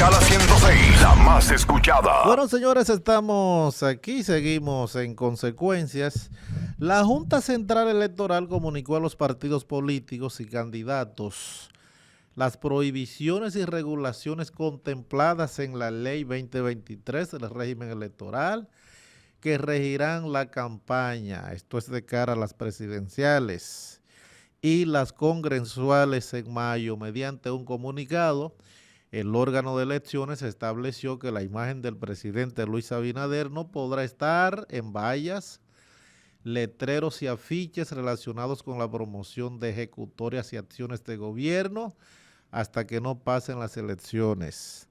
Escala 106, la más escuchada. Bueno, señores, estamos aquí, seguimos en consecuencias. La Junta Central Electoral comunicó a los partidos políticos y candidatos las prohibiciones y regulaciones contempladas en la Ley 2023 del régimen electoral que regirán la campaña. Esto es de cara a las presidenciales y las congresuales en mayo. Mediante un comunicado, el órgano de elecciones estableció que la imagen del presidente Luis Abinader no podrá estar en vallas, letreros y afiches relacionados con la promoción de ejecutorias y acciones de gobierno hasta que no pasen las elecciones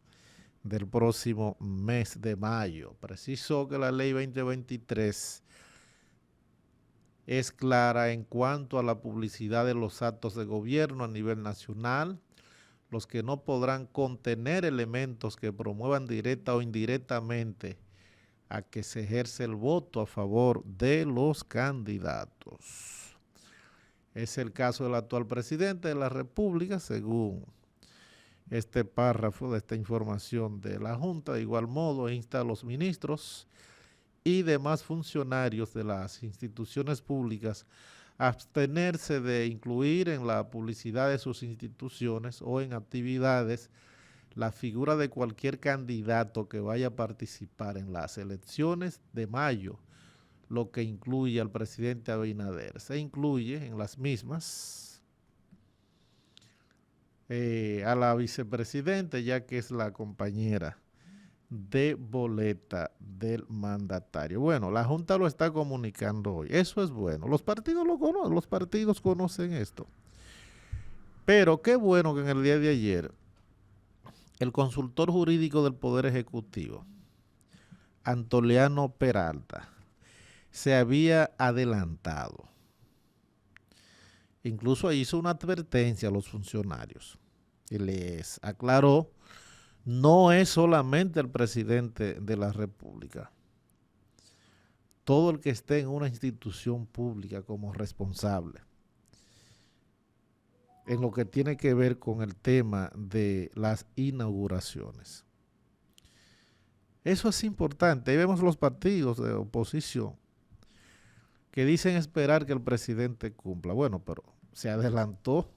del próximo mes de mayo. Precisó que la ley 2023 es clara en cuanto a la publicidad de los actos de gobierno a nivel nacional, los que no podrán contener elementos que promuevan directa o indirectamente a que se ejerce el voto a favor de los candidatos. Es el caso del actual presidente de la República, según este párrafo de esta información de la Junta. De igual modo, insta a los ministros y demás funcionarios de las instituciones públicas a abstenerse de incluir en la publicidad de sus instituciones o en actividades la figura de cualquier candidato que vaya a participar en las elecciones de mayo, lo que incluye al presidente Abinader. Se incluye en las mismas a la vicepresidenta, ya que es la compañera de boleta del mandatario. Bueno, la Junta lo está comunicando hoy. Eso es bueno. Los partidos lo conocen, los partidos conocen esto. Pero qué bueno que en el día de ayer el consultor jurídico del Poder Ejecutivo, Antoliano Peralta, se había adelantado. Incluso hizo una advertencia a los funcionarios y les aclaró: no es solamente el presidente de la República. Todo el que esté en una institución pública como responsable en lo que tiene que ver con el tema de las inauguraciones. Eso es importante. Ahí vemos los partidos de oposición que dicen esperar que el presidente cumpla. Bueno, pero se adelantó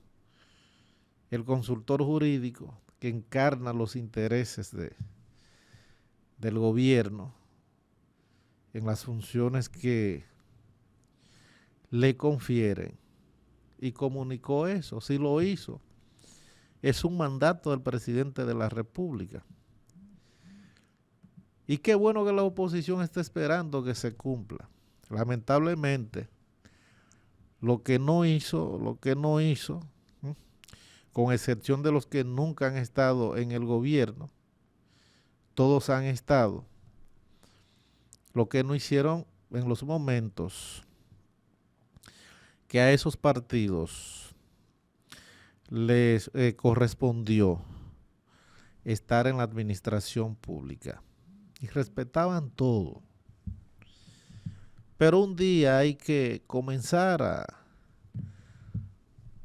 el consultor jurídico que encarna los intereses del gobierno en las funciones que le confieren, y comunicó eso. Sí lo hizo. Es un mandato del presidente de la República. Y qué bueno que la oposición está esperando que se cumpla. Lamentablemente, lo que no hizo, con excepción de los que nunca han estado en el gobierno, todos han estado. Lo que no hicieron en los momentos que a esos partidos les correspondió estar en la administración pública y respetaban todo. Pero un día hay que comenzar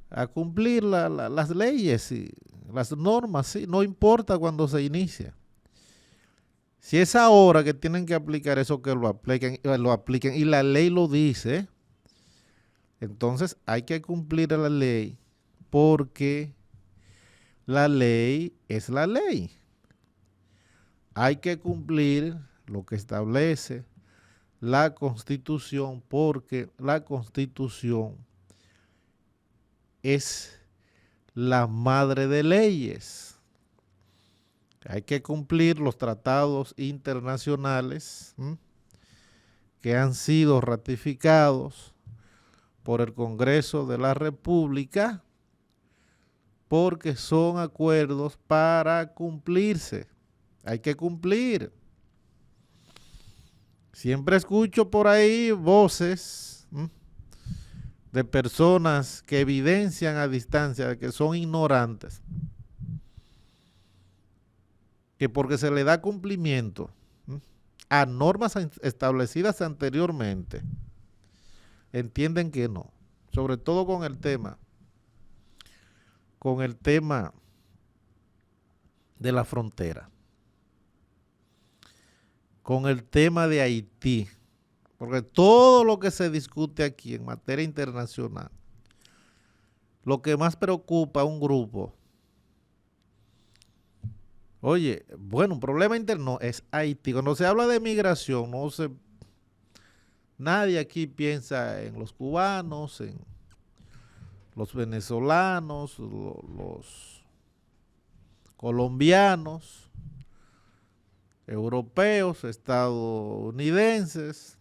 a cumplir las leyes y las normas, ¿sí? No importa cuando se inicia. Si es ahora que tienen que aplicar eso, que lo apliquen y la ley lo dice, entonces hay que cumplir la ley, porque la ley es la ley. Hay que cumplir lo que establece la Constitución, porque la Constitución es la madre de leyes. Hay que cumplir los tratados internacionales que han sido ratificados por el Congreso de la República, porque son acuerdos para cumplirse. Hay que cumplir. Siempre escucho por ahí voces de personas que evidencian a distancia que son ignorantes, que porque se le da cumplimiento a normas establecidas anteriormente, entienden que no, sobre todo con el tema de la frontera, con el tema de Haití, porque todo lo que se discute aquí en materia internacional, lo que más preocupa a un grupo, oye, bueno, un problema interno es Haití. Cuando se habla de migración, nadie aquí piensa en los cubanos, en los venezolanos, los colombianos, europeos, estadounidenses,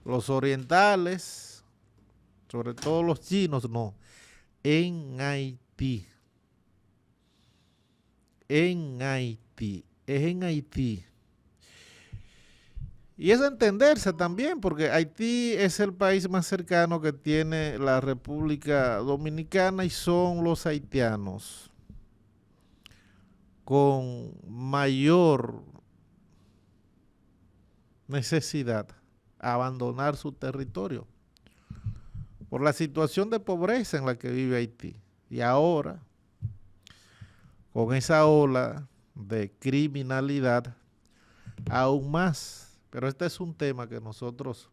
los orientales, sobre todo los chinos, no, en Haití. En Haití, es en Haití. Y es entenderse también, porque Haití es el país más cercano que tiene la República Dominicana y son los haitianos con mayor necesidad a abandonar su territorio por la situación de pobreza en la que vive Haití. Y ahora, con esa ola de criminalidad, aún más. Pero este es un tema que nosotros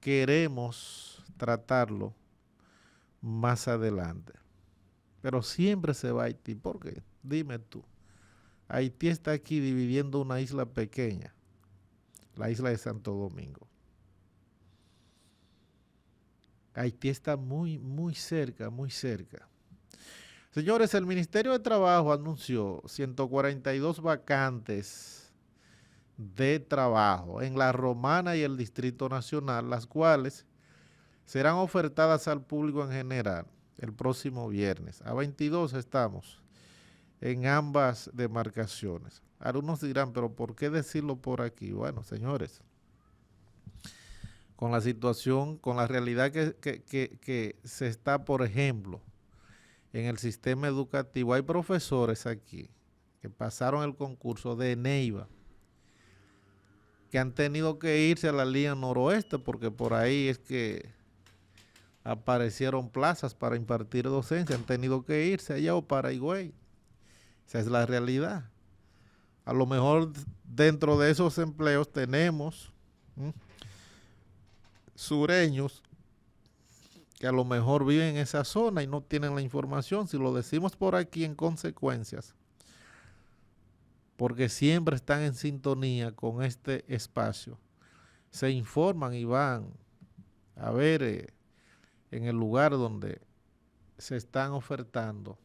queremos tratarlo más adelante. Pero siempre se va a Haití. ¿Por qué? Dime tú. Haití está aquí dividiendo una isla pequeña, la isla de Santo Domingo. Haití está muy, muy cerca, muy cerca. Señores, el Ministerio de Trabajo anunció 142 vacantes de trabajo en La Romana y el Distrito Nacional, las cuales serán ofertadas al público en general el próximo viernes. A 22 estamos en ambas demarcaciones. Algunos dirán, pero ¿por qué decirlo por aquí? Bueno, señores, con la situación, con la realidad que se está, por ejemplo, en el sistema educativo, hay profesores aquí que pasaron el concurso de Neiva, que han tenido que irse a la línea noroeste porque por ahí es que aparecieron plazas para impartir docencia, han tenido que irse allá o para Higüey. Esa es la realidad. A lo mejor dentro de esos empleos tenemos sureños que a lo mejor viven en esa zona y no tienen la información. Si lo decimos por aquí en consecuencias, porque siempre están en sintonía con este espacio, se informan y van a ver en el lugar donde se están ofertando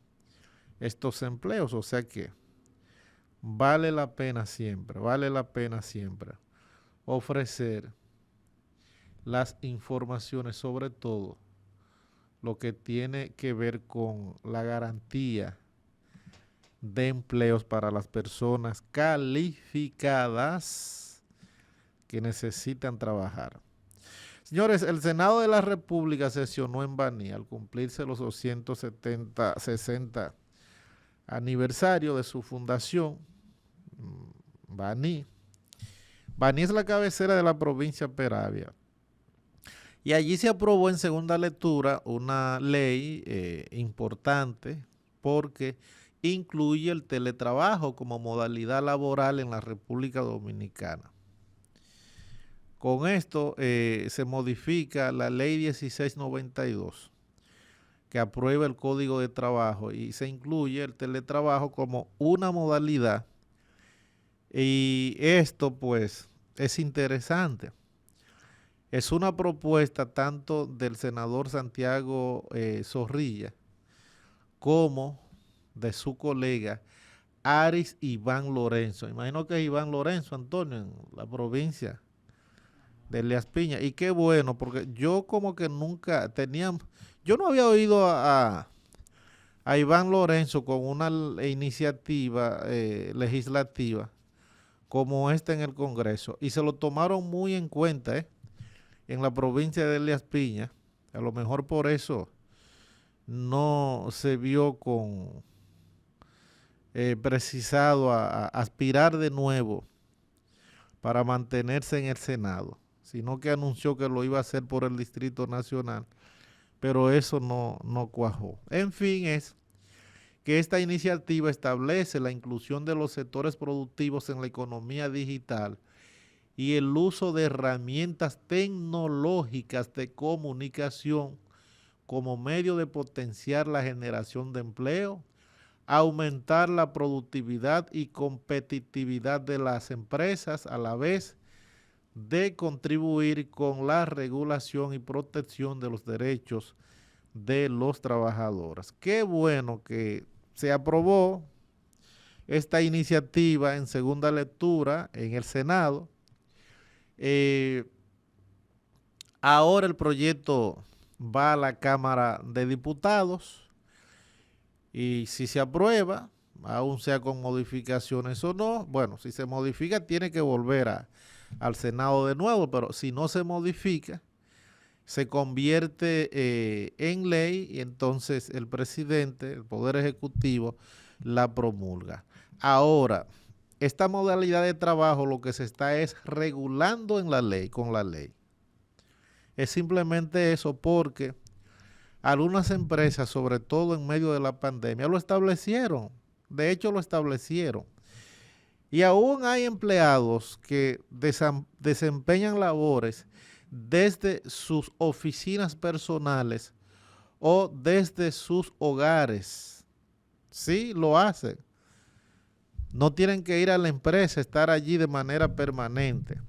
estos empleos. O sea que vale la pena siempre ofrecer las informaciones, sobre todo lo que tiene que ver con la garantía de empleos para las personas calificadas que necesitan trabajar. Señores, el Senado de la República sesionó en Baní al cumplirse los 260 aniversario de su fundación. Baní es la cabecera de la provincia Peravia. Y allí se aprobó en segunda lectura una ley importante porque incluye el teletrabajo como modalidad laboral en la República Dominicana. Con esto se modifica la ley 1692, que aprueba el Código de Trabajo, y se incluye el teletrabajo como una modalidad. Y esto pues es interesante. Es una propuesta tanto del senador Santiago Zorrilla como de su colega Aris Iván Lorenzo. Imagino que es Iván Lorenzo, Antonio, en la provincia de Elías Piña. Y qué bueno, porque yo como que nunca yo no había oído a Iván Lorenzo con una iniciativa legislativa como esta en el Congreso. Y se lo tomaron muy en cuenta en la provincia de Elías Piña. A lo mejor por eso no se vio con precisado a aspirar de nuevo para mantenerse en el Senado, sino que anunció que lo iba a hacer por el Distrito Nacional, pero eso no cuajó. En fin, es que esta iniciativa establece la inclusión de los sectores productivos en la economía digital y el uso de herramientas tecnológicas de comunicación como medio de potenciar la generación de empleo, aumentar la productividad y competitividad de las empresas, a la vez de contribuir con la regulación y protección de los derechos de los trabajadores. Qué bueno que se aprobó esta iniciativa en segunda lectura en el Senado. Ahora el proyecto va a la Cámara de Diputados y si se aprueba, aún sea con modificaciones o no, bueno, si se modifica tiene que volver al Senado de nuevo, pero si no se modifica, se convierte en ley y entonces el presidente, el Poder Ejecutivo, la promulga. Ahora, esta modalidad de trabajo lo que se está es regulando en la ley, con la ley. Es simplemente eso, porque algunas empresas, sobre todo en medio de la pandemia, lo establecieron. De hecho, lo establecieron. Y aún hay empleados que desempeñan labores desde sus oficinas personales o desde sus hogares. Sí, lo hacen. No tienen que ir a la empresa, estar allí de manera permanente.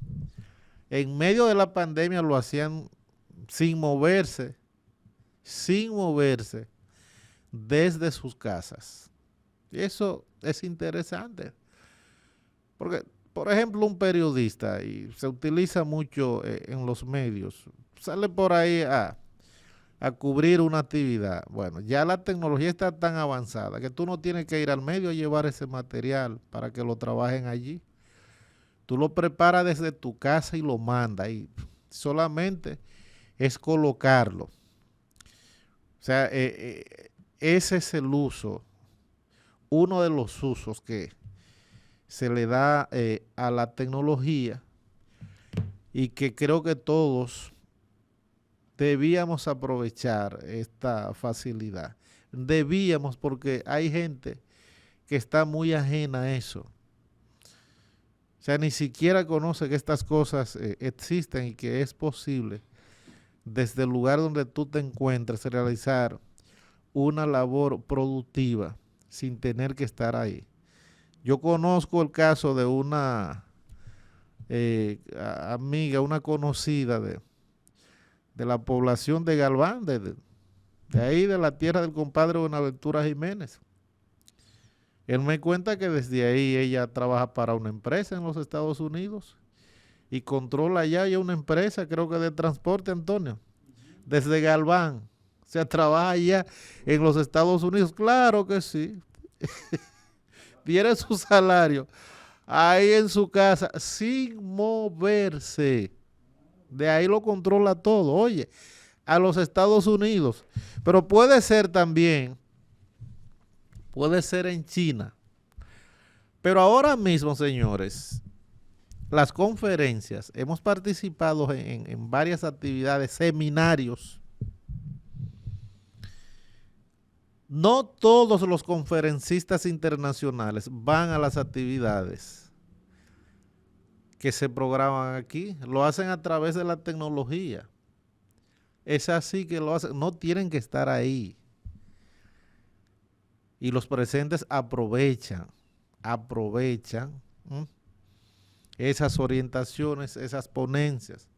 En medio de la pandemia lo hacían sin moverse desde sus casas. Y eso es interesante. Porque, por ejemplo, un periodista, y se utiliza mucho en los medios, sale por ahí a cubrir una actividad. Bueno, ya la tecnología está tan avanzada que tú no tienes que ir al medio a llevar ese material para que lo trabajen allí. Tú lo preparas desde tu casa y lo mandas y solamente es colocarlo. O sea, ese es el uso, uno de los usos que se le da a la tecnología y que creo que todos debíamos aprovechar esta facilidad. Debíamos, porque hay gente que está muy ajena a eso. O sea, ni siquiera conoce que estas cosas existen y que es posible desde el lugar donde tú te encuentres realizar una labor productiva sin tener que estar ahí. Yo conozco el caso de una amiga, una conocida de la población de Galván, de ahí de la tierra del compadre Buenaventura Jiménez. Él me cuenta que desde ahí ella trabaja para una empresa en los Estados Unidos y controla ya una empresa, creo que de transporte, Antonio, desde Galván. O sea, trabaja allá en los Estados Unidos. Claro que sí. Tiene su salario ahí en su casa sin moverse. De ahí lo controla todo. Oye, a los Estados Unidos. Pero puede ser también, puede ser en China. Pero ahora mismo, señores, las conferencias, hemos participado en varias actividades, seminarios. No todos los conferencistas internacionales van a las actividades que se programan aquí. Lo hacen a través de la tecnología. Es así que lo hacen. No tienen que estar ahí. Y los presentes aprovechan esas orientaciones, esas ponencias,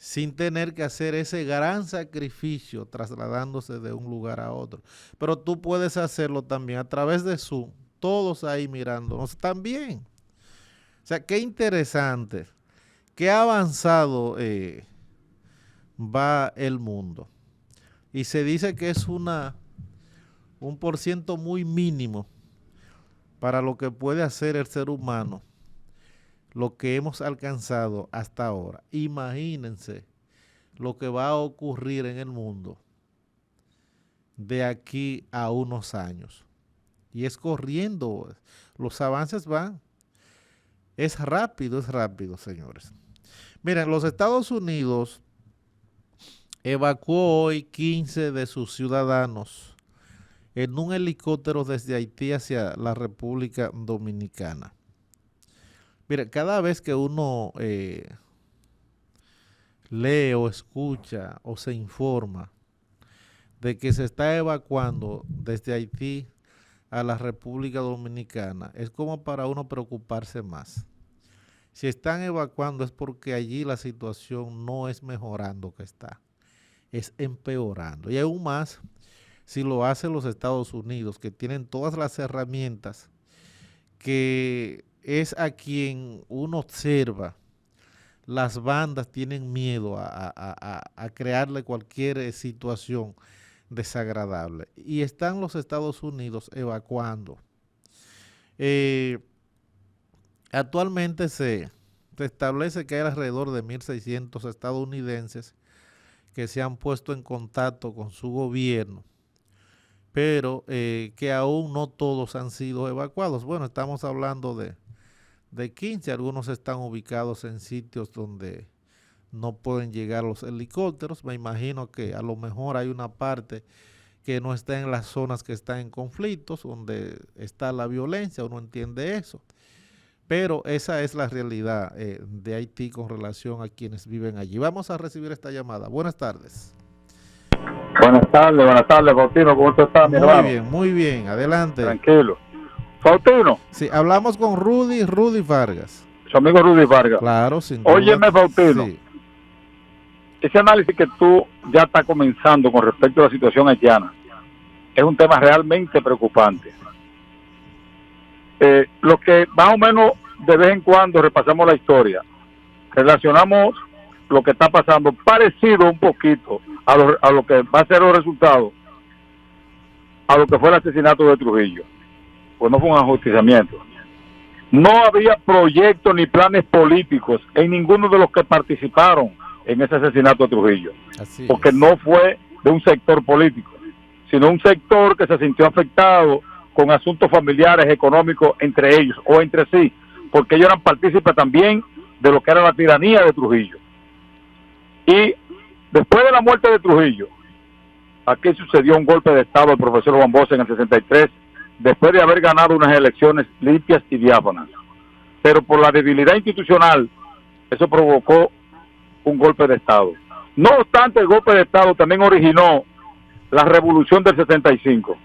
sin tener que hacer ese gran sacrificio trasladándose de un lugar a otro. Pero tú puedes hacerlo también a través de Zoom, todos ahí mirándonos también. O sea, qué interesante, qué avanzado va el mundo. Y se dice que es un % muy mínimo para lo que puede hacer el ser humano, lo que hemos alcanzado hasta ahora. Imagínense lo que va a ocurrir en el mundo de aquí a unos años. Y es corriendo, los avances van. Es rápido, señores. Miren, los Estados Unidos evacuó hoy 15 de sus ciudadanos en un helicóptero desde Haití hacia la República Dominicana. Mira, cada vez que uno lee o escucha o se informa de que se está evacuando desde Haití a la República Dominicana, es como para uno preocuparse más. Si están evacuando es porque allí la situación no es mejorando que está, es empeorando. Y aún más si lo hacen los Estados Unidos, que tienen todas las herramientas, que es a quien uno observa. Las bandas tienen miedo a crearle cualquier situación desagradable. Y están los Estados Unidos evacuando. Actualmente se establece que hay alrededor de 1.600 estadounidenses que se han puesto en contacto con su gobierno, pero que aún no todos han sido evacuados. Bueno, estamos hablando de 15, algunos están ubicados en sitios donde no pueden llegar los helicópteros. Me imagino que a lo mejor hay una parte que no está en las zonas que están en conflictos, donde está la violencia, uno entiende eso. Pero esa es la realidad de Haití con relación a quienes viven allí. Vamos a recibir esta llamada. Buenas tardes. Buenas tardes, Faustino. ¿Cómo tú estás, mi hermano? Muy bien, adelante. Tranquilo. Faustino. Sí, hablamos con Rudy Vargas. Su amigo Rudy Vargas. Claro, sin duda. Óyeme, Faustino. Sí. Ese análisis que tú ya estás comenzando con respecto a la situación haitiana es un tema realmente preocupante. Lo que más o menos de vez en cuando repasamos la historia, relacionamos lo que está pasando parecido un poquito a lo que va a ser los resultados, a lo que fue el asesinato de Trujillo. Pues no fue un ajusticiamiento. No había proyectos ni planes políticos en ninguno de los que participaron en ese asesinato de Trujillo. Porque no fue de un sector político, sino un sector que se sintió afectado con asuntos familiares, económicos entre ellos o entre sí, porque ellos eran partícipes también de lo que era la tiranía de Trujillo. Y después de la muerte de Trujillo, aquí sucedió un golpe de Estado al profesor Juan Bosch en el 63, después de haber ganado unas elecciones limpias y diáfanas. Pero por la debilidad institucional, eso provocó un golpe de Estado. No obstante, el golpe de Estado también originó la revolución del 65.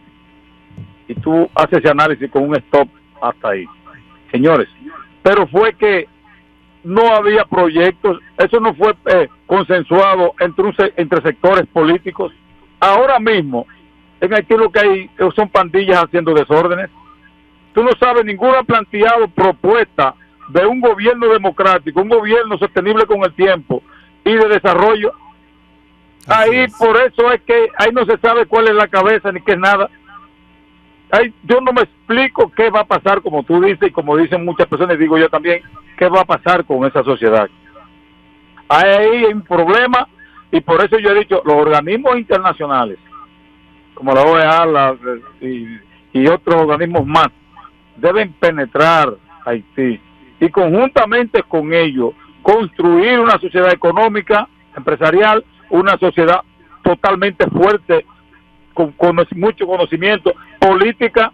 Y tú haces ese análisis con un stop hasta ahí. Señores, pero fue que no había proyectos, eso no fue consensuado entre sectores políticos. Ahora mismo, en Haití lo que hay son pandillas haciendo desórdenes. Tú no sabes ninguna planteado propuesta de un gobierno democrático, un gobierno sostenible con el tiempo y de desarrollo. Ahí por eso es que ahí no se sabe cuál es la cabeza ni qué es nada. Ahí yo no me explico qué va a pasar, como tú dices y como dicen muchas personas, y digo yo también, qué va a pasar con esa sociedad. Ahí hay un problema y por eso yo he dicho, los organismos internacionales, como la OEA y otros organismos más, deben penetrar Haití y conjuntamente con ellos construir una sociedad económica, empresarial, una sociedad totalmente fuerte, con mucho conocimiento, política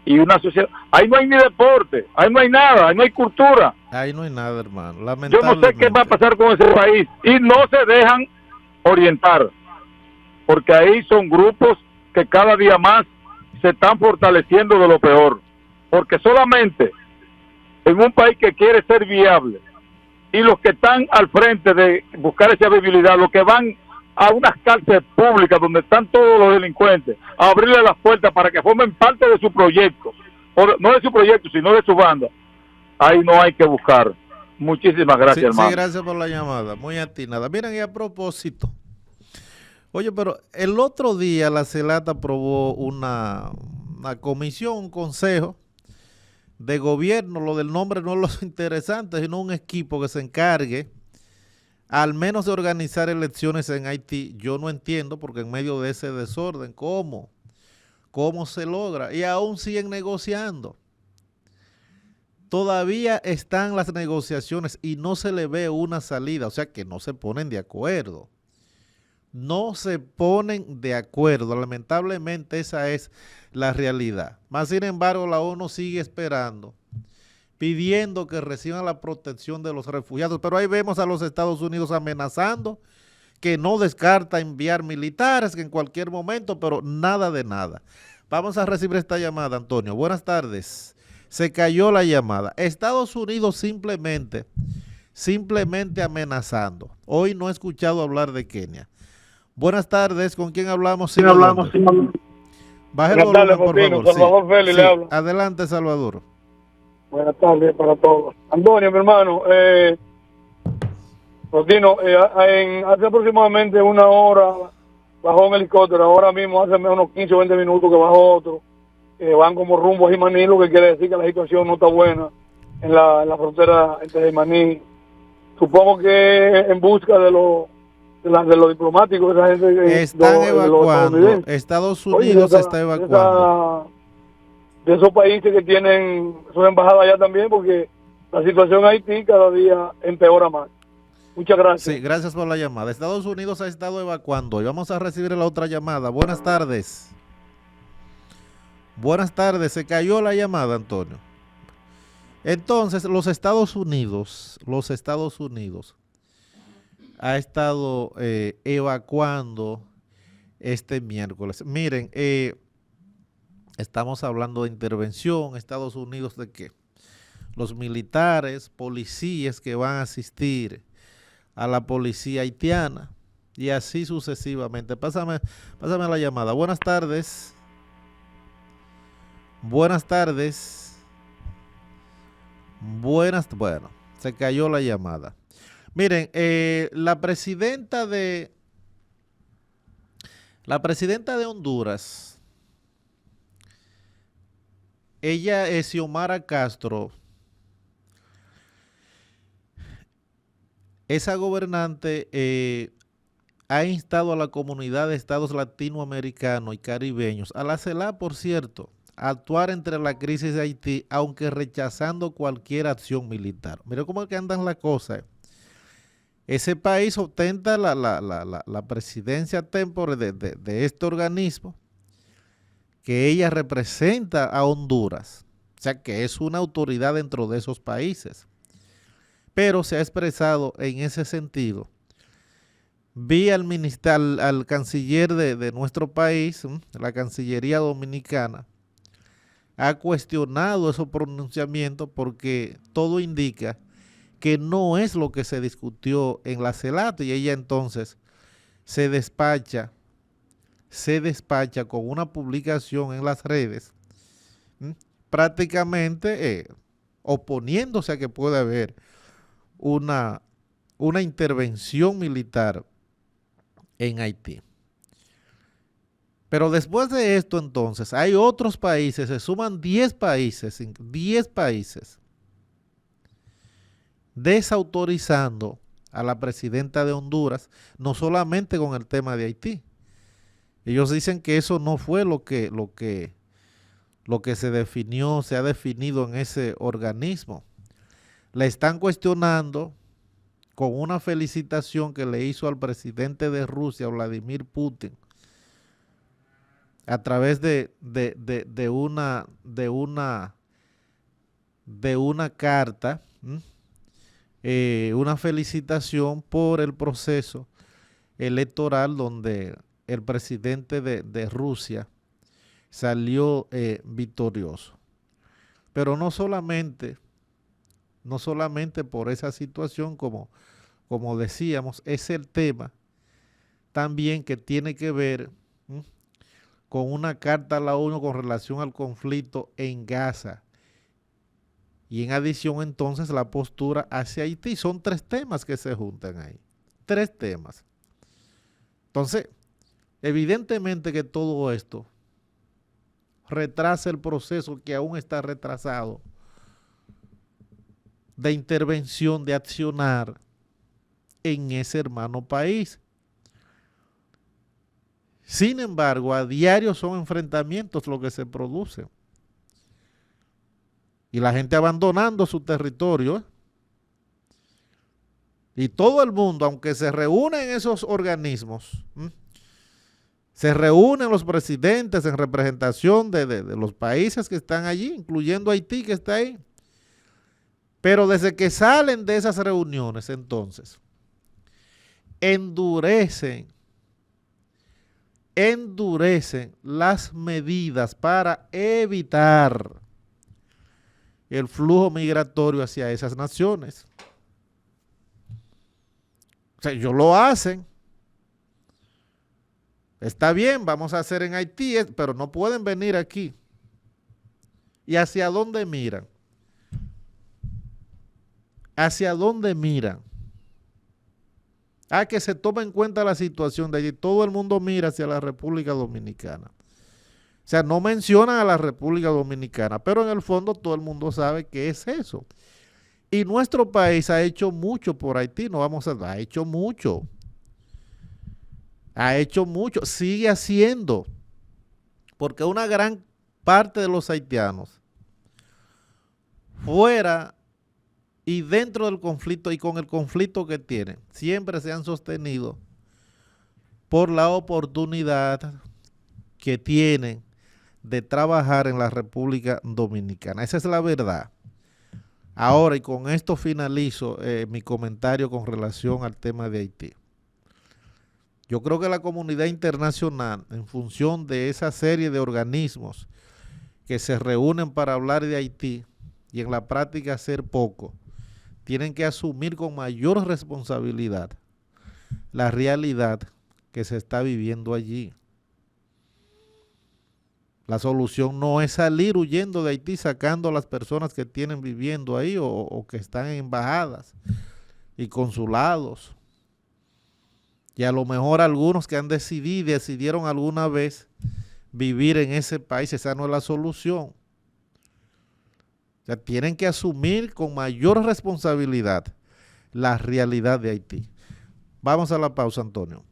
y una sociedad. Ahí no hay ni deporte, ahí no hay nada, ahí no hay cultura. Ahí no hay nada, hermano. Yo no sé qué va a pasar con ese país y no se dejan orientar, porque ahí son grupos que cada día más se están fortaleciendo de lo peor, porque solamente en un país que quiere ser viable y los que están al frente de buscar esa viabilidad, los que van a unas cárceles públicas donde están todos los delincuentes, a abrirle las puertas para que formen parte de su proyecto, o no de su proyecto, sino de su banda, ahí no hay que buscar. Muchísimas gracias, hermano. Sí, gracias por la llamada, muy atinada. Miren, y a propósito, oye, pero el otro día la CELAT aprobó una comisión, un consejo de gobierno, lo del nombre no es lo interesante, sino un equipo que se encargue al menos de organizar elecciones en Haití. Yo no entiendo, porque en medio de ese desorden, ¿cómo se logra? Y aún siguen negociando. Todavía están las negociaciones y no se le ve una salida, o sea que no se ponen de acuerdo. no se ponen de acuerdo. Lamentablemente esa es la realidad. Más sin embargo, la ONU sigue esperando, pidiendo que reciban la protección de los refugiados. Pero ahí vemos a los Estados Unidos amenazando que no descarta enviar militares, que en cualquier momento, pero nada de nada. Vamos a recibir esta llamada, Antonio. Buenas tardes. Se cayó la llamada. Estados Unidos simplemente amenazando. Hoy no he escuchado hablar de Kenia. Buenas tardes, ¿con quién hablamos? Sí, hablamos. Baje el volumen, por favor. Salvador Félix le habla. Adelante, Salvador. Buenas tardes para todos. Antonio, mi hermano, Rotino, hace aproximadamente una hora bajó un helicóptero, ahora mismo hace unos 15 o 20 minutos que bajó otro, van como rumbo a Jimaní, lo que quiere decir que la situación no está buena en la frontera entre Jimaní. Supongo que en busca de los diplomáticos, esa gente están evacuando. Estados Unidos está evacuando. De esos países que tienen sus embajadas allá también, porque la situación en Haití cada día empeora más. Muchas gracias. Sí, gracias por la llamada. Estados Unidos ha estado evacuando y vamos a recibir la otra llamada. Buenas tardes. Buenas tardes. Se cayó la llamada, Antonio. Entonces, los Estados Unidos ha estado evacuando este miércoles. Miren, estamos hablando de intervención. Estados Unidos, ¿de qué? Los militares, policías que van a asistir a la policía haitiana y así sucesivamente. Pásame la llamada. Buenas tardes. Buenas tardes. Bueno, se cayó la llamada. Miren, la presidenta de Honduras, ella es Xiomara Castro. Esa gobernante ha instado a la comunidad de estados latinoamericanos y caribeños, a la CELAC, por cierto, a actuar entre la crisis de Haití, aunque rechazando cualquier acción militar. Mira cómo es que andan las cosas. Ese país ostenta la presidencia temporal de este organismo, que ella representa a Honduras, o sea que es una autoridad dentro de esos países. Pero se ha expresado en ese sentido. Vi al canciller de nuestro país, la Cancillería Dominicana, ha cuestionado esos pronunciamientos porque todo indica que no es lo que se discutió en la CELAC, y ella entonces se despacha con una publicación en las redes, prácticamente oponiéndose a que pueda haber una intervención militar en Haití. Pero después de esto, entonces, hay otros países, se suman 10 países desautorizando a la presidenta de Honduras, no solamente con el tema de Haití. Ellos dicen que eso no fue lo que se ha definido en ese organismo. Le están cuestionando con una felicitación que le hizo al presidente de Rusia, Vladimir Putin, a través de una carta, una felicitación por el proceso electoral donde el presidente de Rusia salió victorioso. Pero no solamente por esa situación, como decíamos, es el tema también que tiene que ver con una carta a la ONU con relación al conflicto en Gaza. Y en adición, entonces, la postura hacia Haití. Son 3 temas que se juntan ahí. 3 temas. Entonces, evidentemente que todo esto retrasa el proceso que aún está retrasado de intervención, de accionar en ese hermano país. Sin embargo, a diario son enfrentamientos lo que se producen. Y la gente abandonando su territorio. Y todo el mundo, aunque se reúnen esos organismos, se reúnen los presidentes en representación de los países que están allí, incluyendo Haití que está ahí. Pero desde que salen de esas reuniones, entonces, endurecen las medidas para evitar el flujo migratorio hacia esas naciones. O sea, ellos lo hacen. Está bien, vamos a hacer en Haití, pero no pueden venir aquí. ¿Y hacia dónde miran? ¿Hacia dónde miran? A que se tome en cuenta la situación de allí. Todo el mundo mira hacia la República Dominicana. O sea, no mencionan a la República Dominicana, pero en el fondo todo el mundo sabe que es eso. Y nuestro país ha hecho mucho por Haití, ha hecho mucho. Ha hecho mucho, sigue haciendo. Porque una gran parte de los haitianos, fuera y dentro del conflicto y con el conflicto que tienen, siempre se han sostenido por la oportunidad que tienen de trabajar en la República Dominicana. Esa es la verdad. Ahora, y con esto finalizo mi comentario con relación al tema de Haití. Yo creo que la comunidad internacional, en función de esa serie de organismos que se reúnen para hablar de Haití y en la práctica hacer poco, tienen que asumir con mayor responsabilidad la realidad que se está viviendo allí. La solución no es salir huyendo de Haití, sacando a las personas que tienen viviendo ahí o que están en embajadas y consulados. Y a lo mejor algunos que han decidieron alguna vez vivir en ese país, esa no es la solución. O sea, tienen que asumir con mayor responsabilidad la realidad de Haití. Vamos a la pausa, Antonio.